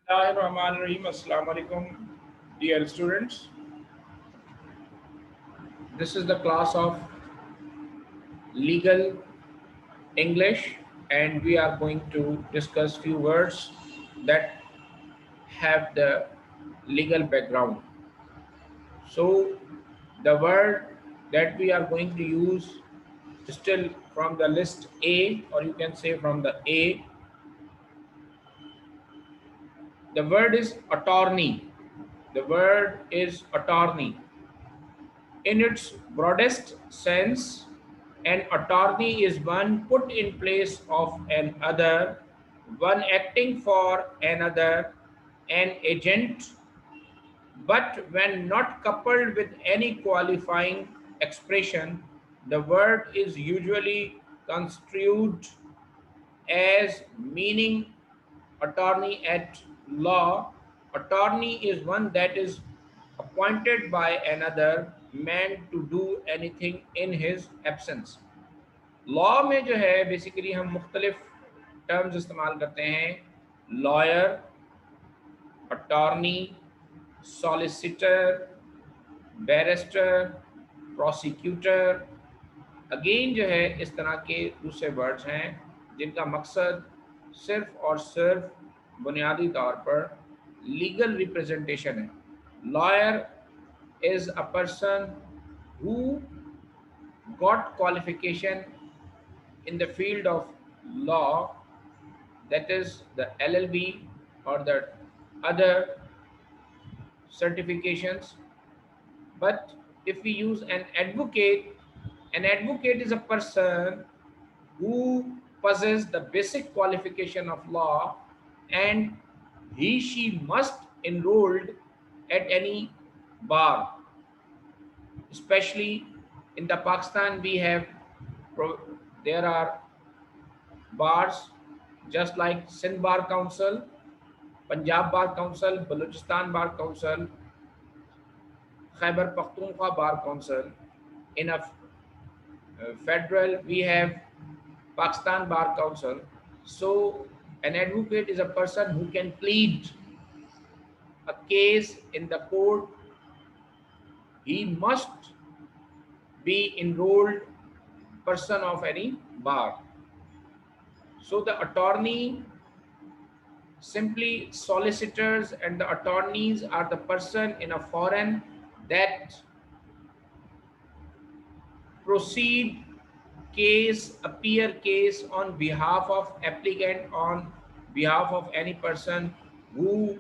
Bismillahirrahmanirrahim. Assalamu alaikum, dear students. This is the class of legal English, and we are going to discuss few words that have the legal background. So, the word that we are going to use still from the list A, or you can say from the A, the word is attorney. The word is attorney. In its broadest sense, an attorney is one put in place of another, one acting for another, an agent, but when not coupled with any qualifying expression, the word is usually construed as meaning attorney at law. Attorney is one that is appointed by another man to do anything in his absence. Law में जो है basically हम मुख्तलिफ terms इस्तेमाल करते हैं. Lawyer, attorney, solicitor, barrister, prosecutor. Again जो है इस तरह के दूसरे वर्ड्स हैं जिनका मकसद सिर्फ और सिर्फ बुनियादी तौर पर लीगल रिप्रेजेंटेशन है. Lawyer is a person who got qualification in the field of law, that is the LLB or the other certifications. But if we use an advocate is a person who possesses the basic qualification of law, and she must enrolled at any bar. Especially in the Pakistan, we have there are bars just like Sindh Bar Council, Punjab Bar Council, Balochistan Bar Council, Khyber Pakhtunkhwa Bar Council. In a federal, we have Pakistan Bar Council. So an advocate is a person who can plead a case in the court. He must be enrolled person of any bar. So the attorney, simply solicitors and the attorneys are the person in a foreign that proceed case, appear case on behalf of applicant, on behalf of any person who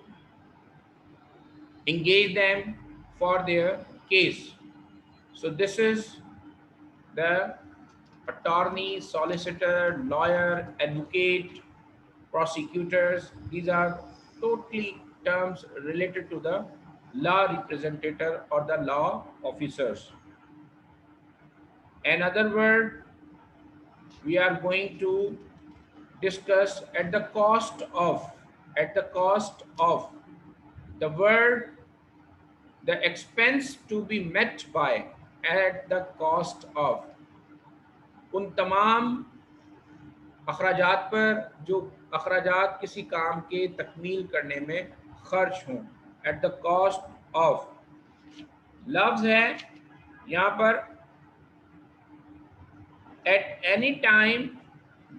engage them for their case. So this is the attorney, solicitor, lawyer, advocate, prosecutors. These are totally terms related to the law representative or the law officers. Another word we are going to discuss at the cost of. At the cost of. The word, the expense to be met by, at the cost of. उन तमाम अखराजात पर जो अखराजात किसी काम के तकमील करने में खर्च हों. At the cost of. लफ्ज है यहाँ पर at any time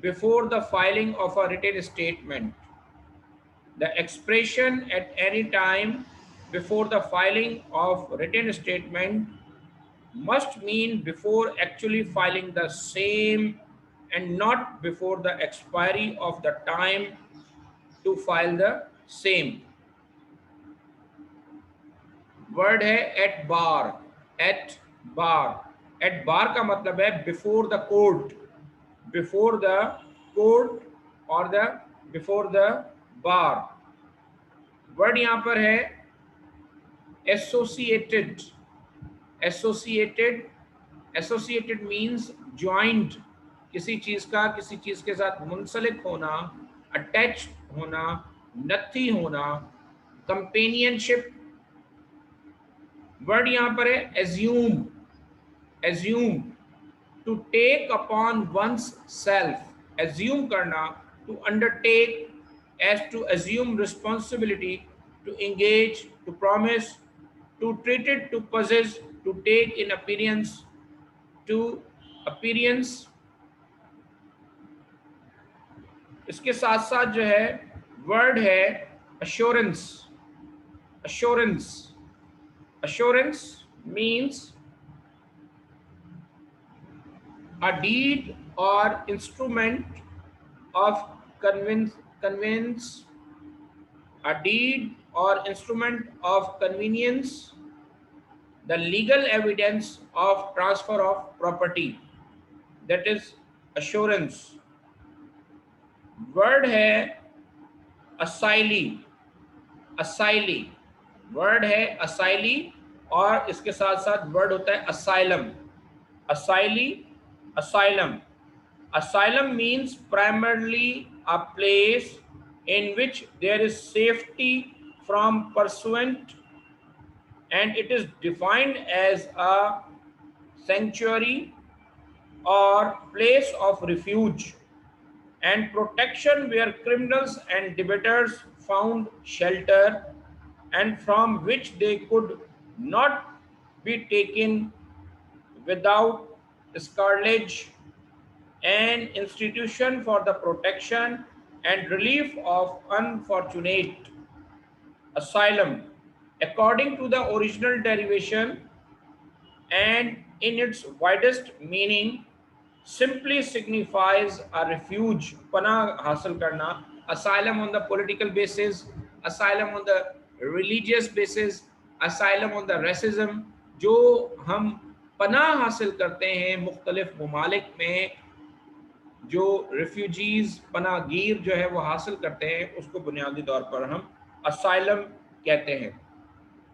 before the filing of a written statement. The expression at any time before the filing of written statement must mean before actually filing the same and not before the expiry of the time to file the same. Word है at bar. At bar. At bar का मतलब है before the court. Before the court or the before the bar. Word यहाँ पर है associated. Associated. Associated means joined. किसी चीज का किसी चीज के साथ मुंसलिक होना, अटैच्ड होना, नथी होना, कंपेनियनशिप. वर्ड यहां पर है assume. Assume, to take upon one's self. Assume करना, to undertake as to assume responsibility, to engage, to promise, to treat it, to possess, to take in appearance, to appearance. इसके साथ साथ जो है word है assurance. Assurance. Assurance means a deed or instrument of conveyance, a deed or instrument of convenience, the legal evidence of transfer of property, that is assurance. Word है असाइली. असाइली word है असाइली, और इसके साथ साथ वर्ड होता है asylum. असाइली, asylum. Asylum means primarily a place in which there is safety from pursuit, and it is defined as a sanctuary or place of refuge and protection where criminals and debtors found shelter and from which they could not be taken without scarcely, an institution for the protection and relief of unfortunate. Asylum, according to the original derivation and in its widest meaning, simply signifies a refuge, पनाह हासिल करना. Asylum on the political basis, asylum on the religious basis, asylum on the racism. जो हम पनाह हासिल करते हैं मुख्तलिफ ममालिक में, जो रिफ्यूजीज पनाहगीर जो है वो हासिल करते हैं, उसको बुनियादी तौर पर हम असाइलम कहते हैं.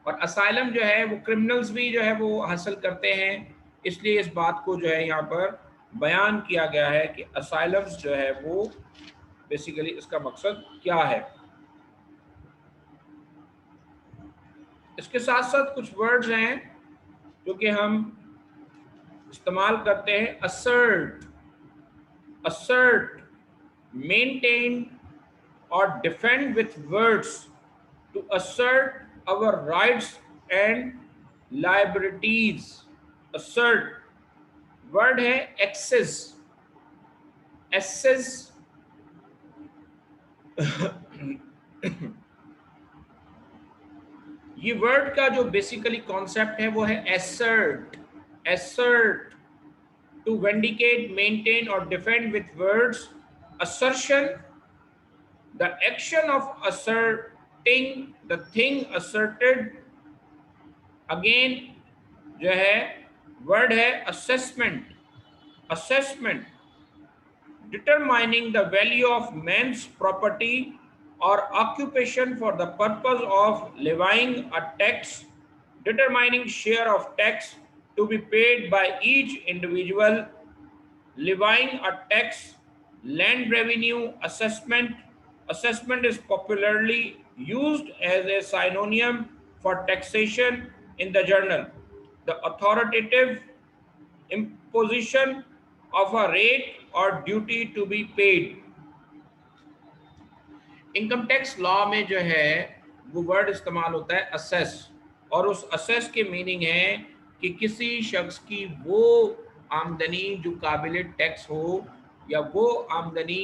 और असाइलम जो है वो क्रिमिनल्स भी जो है वो हासिल करते हैं. इसलिए इस बात को जो है यहाँ पर बयान किया गया है कि असाइलम्स जो है वो बेसिकली इसका मकसद क्या है. इसके साथ साथ कुछ वर्ड्स हैं जो कि हम इस्तेमाल करते हैं. Assert, assert, maintain or defend with words, to assert our rights and liabilities. Assert word है access. Access ये वर्ड का जो बेसिकली कॉन्सेप्ट है वो है assert. Assert, to vindicate, maintain or defend with words. Assertion, the action of asserting the thing asserted. Again जो है word है assessment. Assessment, determining the value of man's property or occupation for the purpose of levying a tax, determining share of tax to be paid by each individual, levying a tax, land revenue assessment. Assessment is popularly used as a synonym for taxation in the journal. The authoritative imposition of a rate or duty to be paid. Income tax law में जो है वो word इस्तेमाल होता है assess, और उस assess के मीनिंग है कि किसी शख्स की वो आमदनी जो काबिल टैक्स हो, या वो आमदनी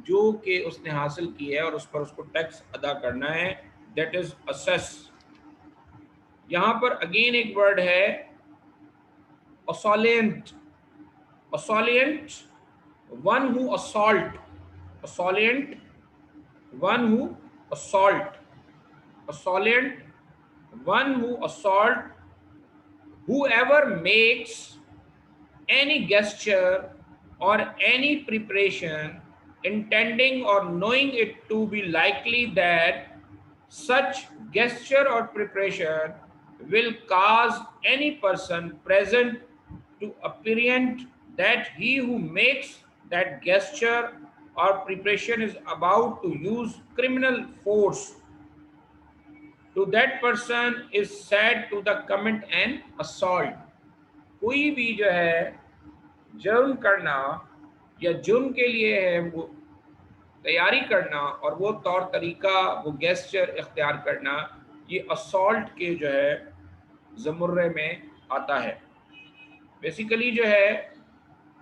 जो कि उसने हासिल की है और उस पर उसको टैक्स अदा करना है, दैट इज असेस. यहाँ पर अगेन एक वर्ड है assailant. Assailant, one who assault. Assailant, one who assault. Assaillant, one who assault. Whoever makes any gesture or any preparation intending or knowing it to be likely that such gesture or preparation will cause any person present to apprehend that he who makes that gesture or preparation is about to use criminal force. To that person is said to the commit an assault. कोई भी जो है जुर्म करना या जुर्म के लिए है वो तैयारी करना और वो तौर तरीका, वो गेस्चर इख्तियार करना, ये असॉल्ट के जो है ज़मुर्रे में आता है। बेसिकली जो है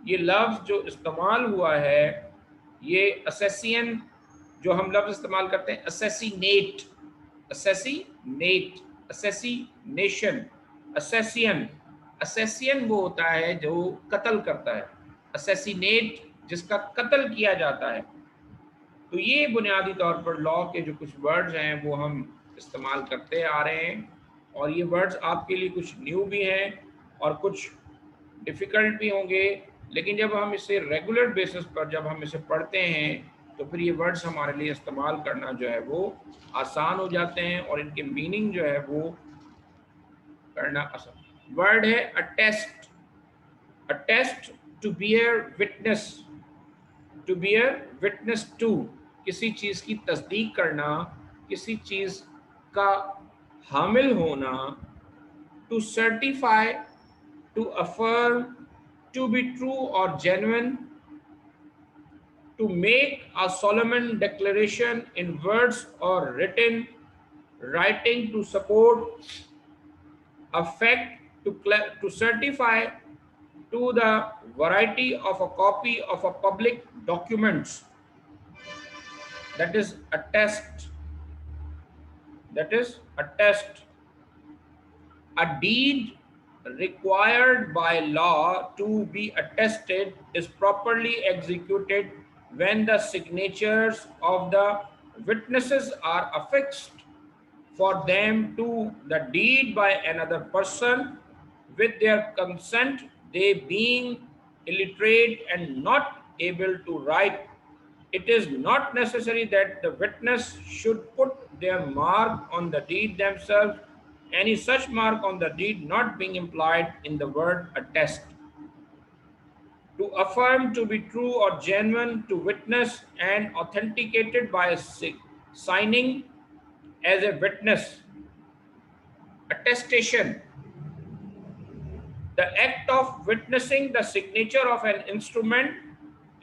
ये लफ्ज़ जो इस्तेमाल हुआ है, ये असेसियन, जो हम लफ्ज़ इस्तेमाल करते हैं असेसिनेट, असेसिनेट, असेसिनेशन, असेसियन, असेसियन वो होता है जो कत्ल करता है, असेसिनेट जिसका कत्ल किया जाता है। तो ये बुनियादी तौर पर लॉ के जो कुछ वर्ड्स हैं वो हम इस्तेमाल करते आ रहे हैं, और ये वर्ड्स आपके लिए कुछ न्यू भी हैं और कुछ डिफ़िकल्ट भी होंगे, लेकिन जब हम इसे रेगुलर बेसिस पर जब हम इसे पढ़ते हैं तो फिर ये वर्ड्स हमारे लिए इस्तेमाल करना जो है वो आसान हो जाते हैं, और इनके मीनिंग जो है वो करना आसान। वर्ड है attest, attest, to bear witness, to bear witness to, किसी चीज़ की तस्दीक करना, किसी चीज़ का हामिल होना, to certify, to affirm, to be true और genuine, to make a solemn declaration in words or written writing, to support a fact, to certify to the variety of a copy of a public documents, that is a test, that is a test. A deed required by law to be attested is properly executed when the signatures of the witnesses are affixed for them to the deed by another person with their consent, they being illiterate and not able to write. It is not necessary that the witness should put their mark on the deed themselves, any such mark on the deed not being implied in the word attest. To affirm to be true or genuine, to witness and authenticated by signing as a witness. Attestation, the act of witnessing the signature of an instrument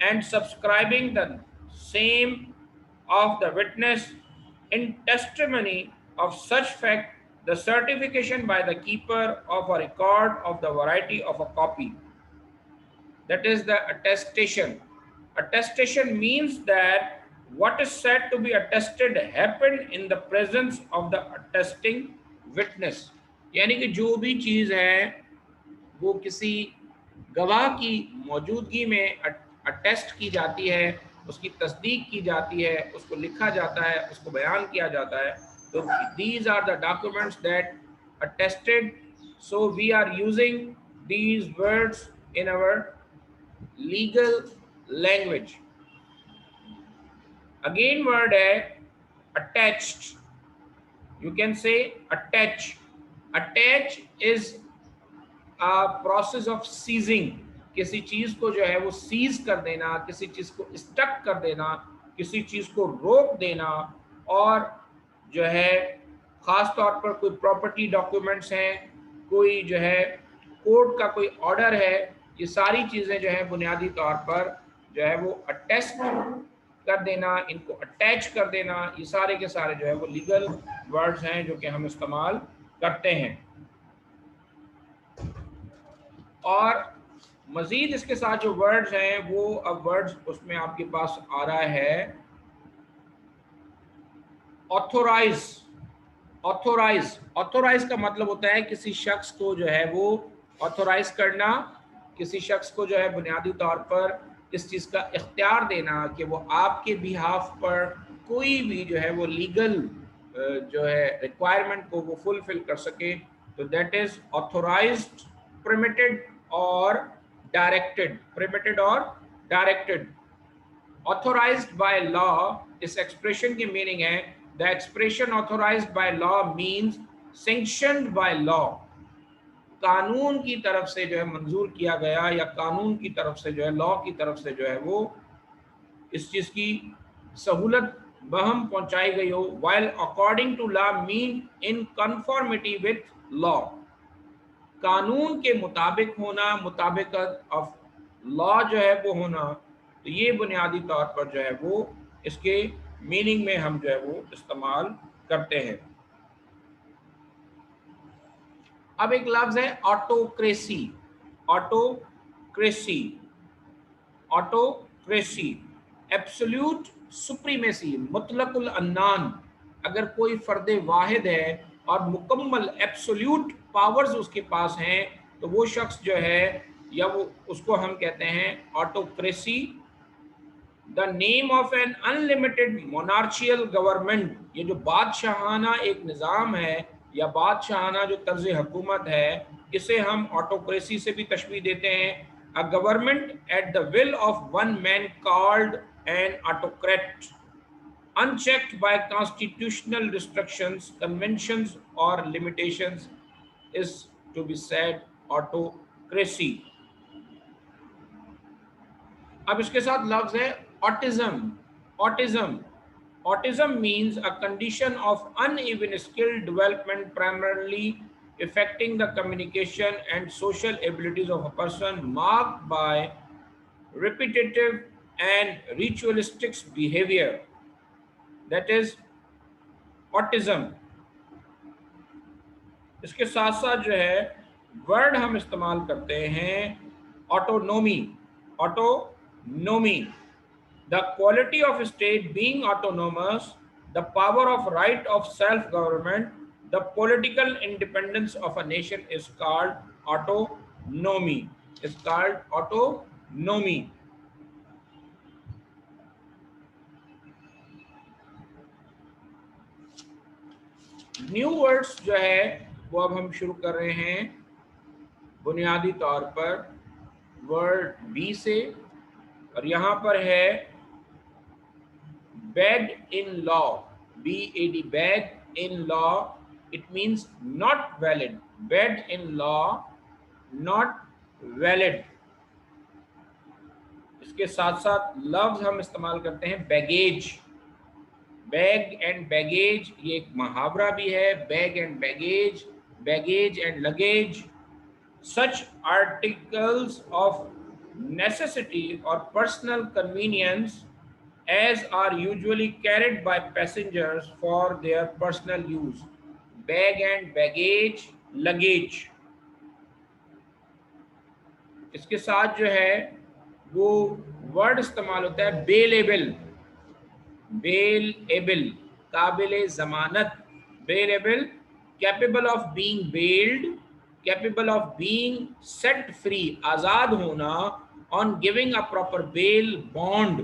and subscribing the same of the witness in testimony of such fact, the certification by the keeper of a record of the variety of a copy. That is the attestation. Attestation means that what is said to be attested happened in the presence of the attesting witness. यानी कि जो भी चीज़ है वो किसी गवाह की मौजूदगी में अटेस्ट की जाती है, उसकी तस्दीक की जाती है, उसको लिखा जाता है, उसको बयान किया जाता है। तो these are the documents that attested. So we are using these words in our legal language. Again word है attached. You can say attach. Attach is a process of seizing. किसी चीज को जो है वो सीज कर देना, किसी चीज को स्टक कर देना, किसी चीज को रोक देना, और जो है खास तौर पर कोई प्रॉपर्टी डॉक्यूमेंट्स हैं, कोई जो है कोर्ट का कोई ऑर्डर है, ये सारी चीजें जो है बुनियादी तौर पर जो है वो अटेस्ट कर देना, इनको अटैच कर देना, ये सारे के सारे जो है वो लीगल वर्ड्स हैं जो कि हम इस्तेमाल करते हैं। और मजीद इसके साथ जो वर्ड्स हैं वो अब वर्ड्स उसमें आपके पास आ रहा है ऑथोराइज। ऑथोराइज, ऑथोराइज का मतलब होता है किसी शख्स को जो है वो ऑथोराइज करना, किसी शख्स को जो है बुनियादी तौर पर इस चीज़ का इख्तियार देना कि वो आपके बिहाफ पर कोई भी जो है वो लीगल जो है रिक्वायरमेंट को वो फुलफिल कर सके। तो दैट इज ऑथोराइज्ड, परमिटेड और directed, permitted or directed. Authorized by law, इस एक्सप्रेशन की मीनिंग है the expression authorized by law means sanctioned by law, कानून की तरफ से जो है मंजूर किया गया, या कानून की तरफ से जो है लॉ की तरफ से जो है वो इस चीज की सहूलत बहम पहुंचाई गई हो। while according to law mean in conformity with law, कानून के मुताबिक होना, मुताबिकत ऑफ लॉ जो है वो होना। तो ये बुनियादी तौर पर जो है वो इसके मीनिंग में हम जो है वो इस्तेमाल करते हैं। अब एक लफ्ज है autocracy. Autocracy, autocracy, absolute supremacy, मुतलकुल अन्नान। अगर कोई फर्द वाहिद है और मुकम्मल एब्सोल्यूट पावर्स उसके पास हैं तो वो शख्स जो है या वो उसको हम कहते हैं autocracy. The name of an unlimited monarchial government, ये जो बादशाहाना एक निज़ाम है या बादशाहाना जो तर्ज हुकूमत है, इसे हम ऑटोक्रेसी से भी तशबीह देते हैं। A government at the will of one man called an autocrat, unchecked by constitutional restrictions, conventions or limitations, is to be said autocracy. अब इसके साथ लफ्ज है autism. Autism, autism means a condition of uneven skill development primarily affecting the communication and social abilities of a person, marked by repetitive and ritualistic behavior, that is autism. इसके साथ साथ जो है वर्ड हम इस्तेमाल करते हैं autonomy. Autonomy, the quality of state being autonomous, the power of right of self government, the political independence of a nation is called autonomy, is called autonomy. New words जो है वो अब हम शुरू कर रहे हैं बुनियादी तौर पर वर्ड बी से, और यहाँ पर है bad in law, B A D, bad in law, it means not valid. Bad in law, not valid. इसके साथ साथ लफ्ज हम इस्तेमाल करते हैं बैगेज। बैग एंड बैगेज, ये एक मुहावरा भी है, bag and baggage, baggage and luggage. Such articles of necessity or personal convenience as are usually carried by passengers for their personal use. Bag and baggage, luggage. इसके साथ जो है वो वर्ड इस्तेमाल होता है बेलेबल। बेलेबल, काबिल जमानत। Bailable, capable of being bailed, capable of being set free, आजाद होना, on giving a proper bail, bond.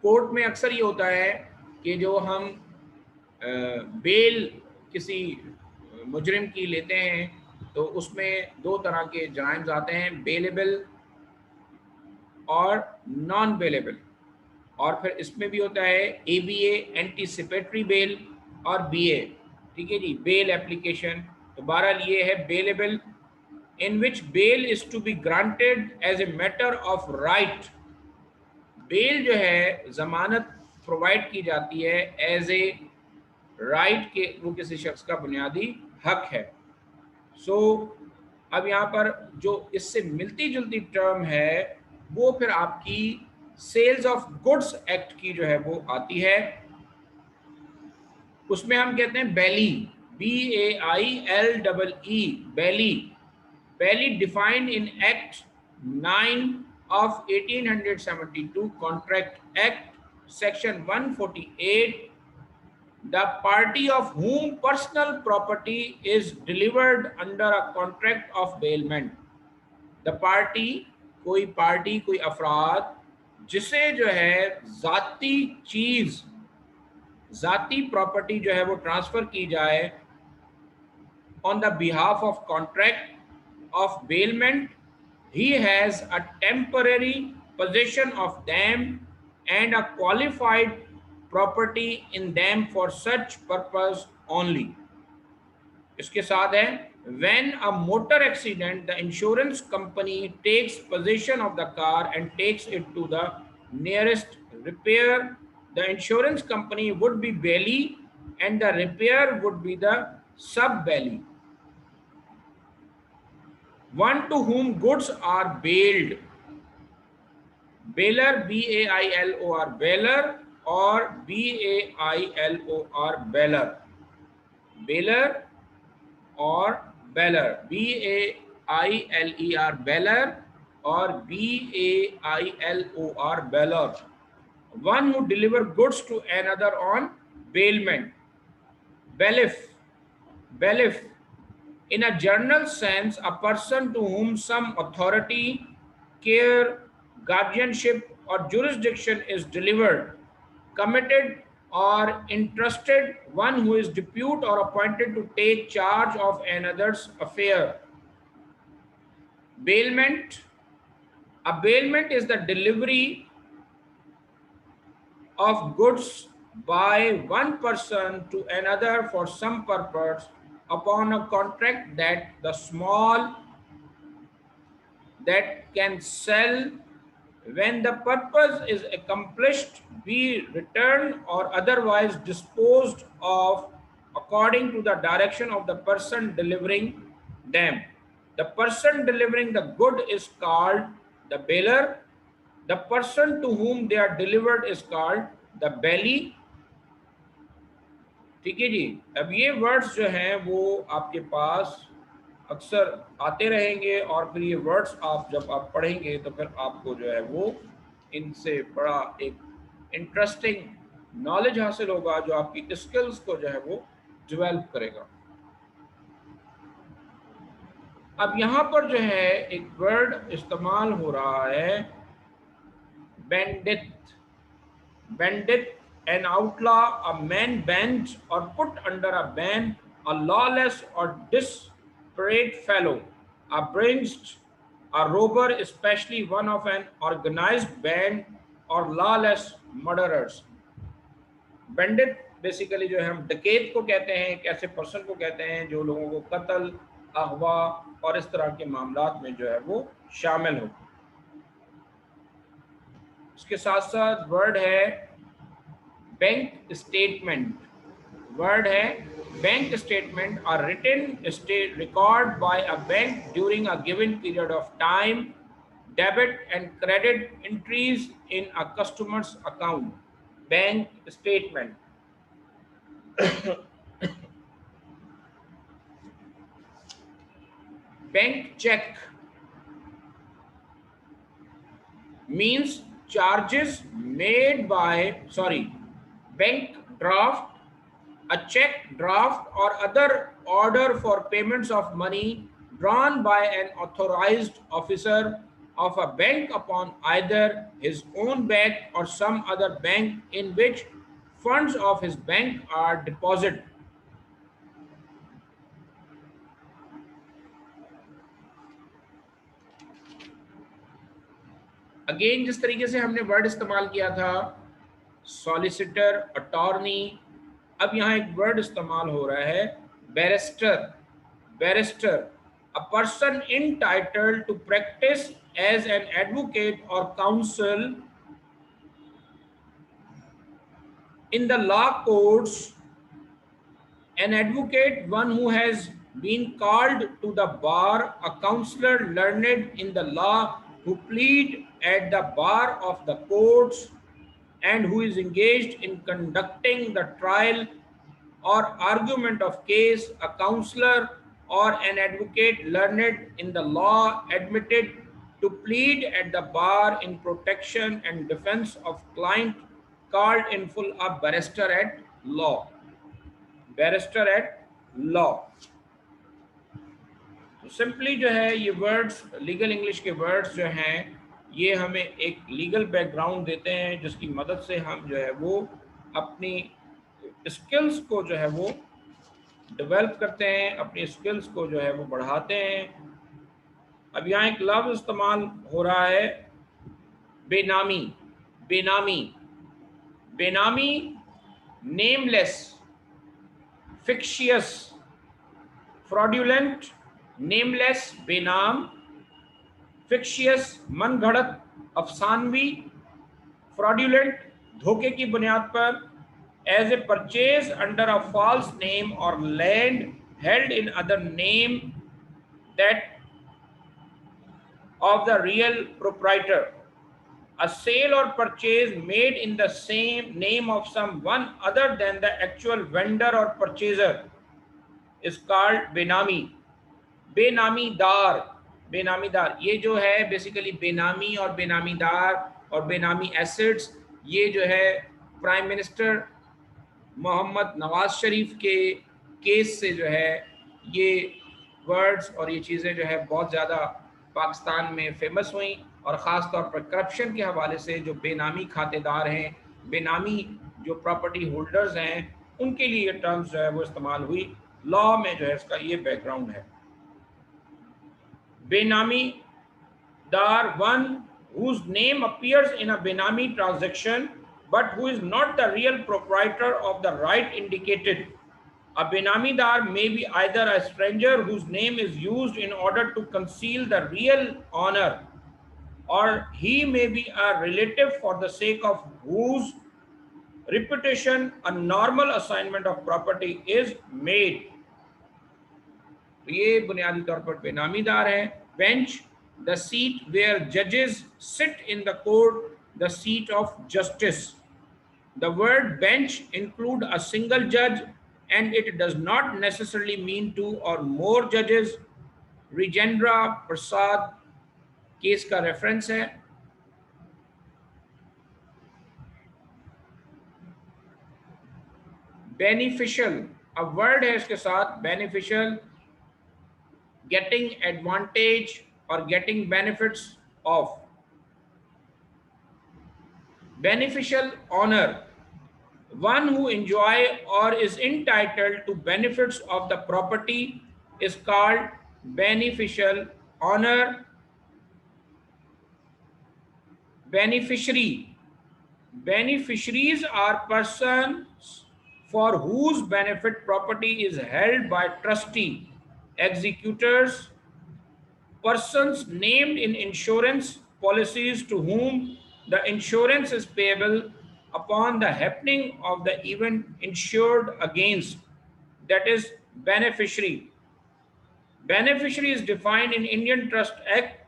Court में अक्सर ये होता है कि जो हम बेल किसी मुजरिम की लेते हैं तो उसमें दो तरह के जराइम आते हैं, बेलेबल और नॉन बेलेबल। और फिर इसमें भी होता है ABA, एंटीसिपेटरी बेल, और BA, ठीक है जी, बेल एप्लीकेशन। तो बहरहाल ये है bailable, in which bail is to be granted as a matter of right. Bail जो है जमानत प्रोवाइड की जाती है एज ए राइट के, वो किसी शख्स का बुनियादी हक है। सो अब यहाँ पर जो इससे मिलती जुलती टर्म है वो फिर आपकी सेल्स ऑफ गुड्स एक्ट की जो है वो आती है। उसमें हम कहते हैं bailee, BAILEE, bailee. Bailee defined in act 9 of 1872, contract act, section 148, the party of whom personal property is delivered under a contract of bailment। the party, कोई पार्टी, कोई अफराद जिसे जो है जाती चीज, जाती प्रॉपर्टी जो है वो ट्रांसफर की जाए on the behalf of contract of bailment, he has a temporary possession of them and a qualified property in them for such purpose only। इसके साथ है when a motor accident, the insurance company takes possession of the car and takes it to the nearest repair, the insurance company would be bailey and the repair would be the sub bailey, one to whom goods are bailed। Bailor, B-A-I-L-O-R, Bailor, or B-A-I-L-O-R, Bailor. Bailor or Bailor, B-A-I-L-E-R, Bailor, or B-A-I-L-O-R, Bailor. One who deliver goods to another on bailment. Bailiff, bailiff. In a general sense, a person to whom some authority, care, guardianship, or jurisdiction is delivered, committed, or entrusted, one who is deputed or appointed to take charge of another's affair. Bailment. A bailment is the delivery of goods by one person to another for some purpose upon a contract that the small that can sell when the purpose is accomplished be returned or otherwise disposed of according to the direction of the person delivering them. The person delivering the good is called the bailor. The person to whom they are delivered is called the belly. ठीक है जी। अब ये words जो हैं वो आपके पास अक्सर आते रहेंगे और फिर ये वर्ड्स आप जब आप पढ़ेंगे तो फिर आपको जो है वो इनसे बड़ा एक इंटरेस्टिंग नॉलेज हासिल होगा जो आपकी स्किल्स को जो है वो डेवलप करेगा। अब यहाँ पर जो है एक वर्ड इस्तेमाल हो रहा है bandit. Bandit, an outlaw, a man banned or put under a ban, a lawless or disparate fellow, a bringed, a robber, especially one of an organized band or lawless murderers. Bandit basically जो है हम डकैत को कहते हैं, एक ऐसे person को कहते हैं जो लोगों को कत्ल, अगवा और इस तरह के मामलात में जो है वो शामिल हो। उसके साथ साथ वर्ड है बैंक स्टेटमेंट। वर्ड है bank statement, are written state record by a bank during a given period of time, debit and credit entries in a customer's account. Bank statement. Bank cheque means charges made by, bank draft, a check draft or other order for payments of money drawn by an authorized officer of a bank upon either his own bank or some other bank in which funds of his bank are deposited. Again जिस तरीके से हमने word इस्तेमाल किया था solicitor, attorney, अब यहाँ एक वर्ड इस्तेमाल हो रहा है barrister. Barrister, a person entitled to practise as an advocate और counsel in the law courts. An advocate, one who has been called to the bar, a counselor learned in the law who plead at the bar of the courts and who is engaged in conducting the trial or argument of case, a counselor or an advocate learned in the law admitted to plead at the bar in protection and defense of client, called in full a barrister at law। Barrister at law. तो simply जो है ये words, legal English के words जो हैं ये हमें एक लीगल बैकग्राउंड देते हैं जिसकी मदद से हम जो है वो अपनी स्किल्स को जो है वो डेवलप करते हैं, अपनी स्किल्स को जो है वो बढ़ाते हैं। अब यहाँ एक लफ्ज़ इस्तेमाल हो रहा है बेनामी। बेनामी, बेनामी नेमलेस, fictitious, fraudulent, nameless बेनाम, fictitious मन घड़त, अफसानवी, fraudulent धोखे की बुनियाद पर, as a purchase under a false name or land held in other name that of the real proprietor। A sale or purchase made in the same name of someone other than the actual vendor or purchaser is called बेनामी. बेनामीदार, बेनामीदार ये जो है basically बेनामी और बेनामीदार और बेनामी assets, ये जो है प्राइम मिनिस्टर मोहम्मद नवाज शरीफ के केस से जो है ये वर्ड्स और ये चीज़ें जो है बहुत ज़्यादा पाकिस्तान में फेमस हुई, और ख़ास तौर पर करप्शन के हवाले से जो बेनामी खातेदार हैं, बेनामी जो प्रॉपर्टी होल्डर्स हैं, उनके लिए ये टर्म्स जो है वो इस्तेमाल हुई. लॉ में जो है इसका ये बैकग्राउंड है. बेनामी दार, one whose name appears in a benami transaction but who is not the real proprietor of the right indicated. A benamidar may be either a stranger whose name is used in order to conceal the real owner, or he may be a relative for the sake of whose reputation a normal assignment of property is made. तो ये बुनियादी तौर पर बेनामीदार है. Bench, the seat where judges sit in the court, the seat of justice. The word bench include a single judge and it does not necessarily mean two or more judges. Rajendra Prasad case का reference है. Beneficial, अब word है इसके साथ beneficial, getting advantage or getting benefits of. Beneficial honor, one who enjoy or is entitled to benefits of the property is called beneficial honor. Beneficiary, beneficiaries are persons for whose benefit property is held by trustee, executors, persons named in insurance policies to whom the insurance is payable upon the happening of the event insured against, that is beneficiary. Beneficiary is defined in Indian Trust Act.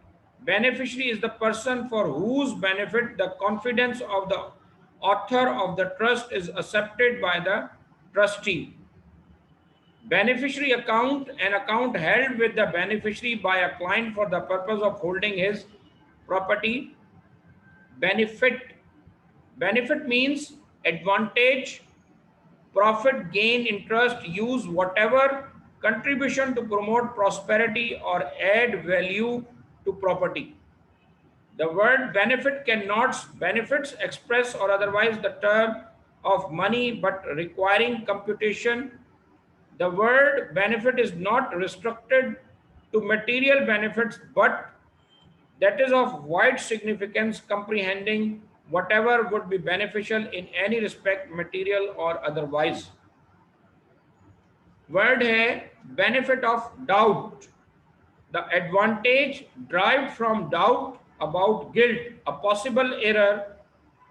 Beneficiary is the person for whose benefit the confidence of the author of the trust is accepted by the trustee. Beneficiary account, an account held with the beneficiary by a client for the purpose of holding his property. Benefit, benefit means advantage, profit, gain, interest, use, whatever, contribution to promote prosperity or add value to property. The word benefit cannot, benefits express or otherwise the term of money but requiring computation. The word benefit is not restricted to material benefits, but that is of wide significance, comprehending whatever would be beneficial in any respect, material or otherwise. Word है benefit of doubt, the advantage derived from doubt about guilt, a possible error,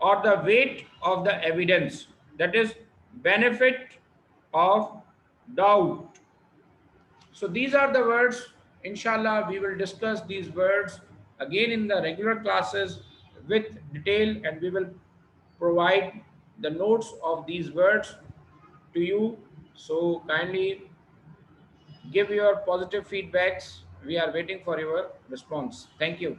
or the weight of the evidence. That is benefit of doubt. So these are the words. Inshallah, we will discuss these words again in the regular classes with detail, and we will provide the notes of these words to you. So kindly give your positive feedbacks. We are waiting for your response. Thank you.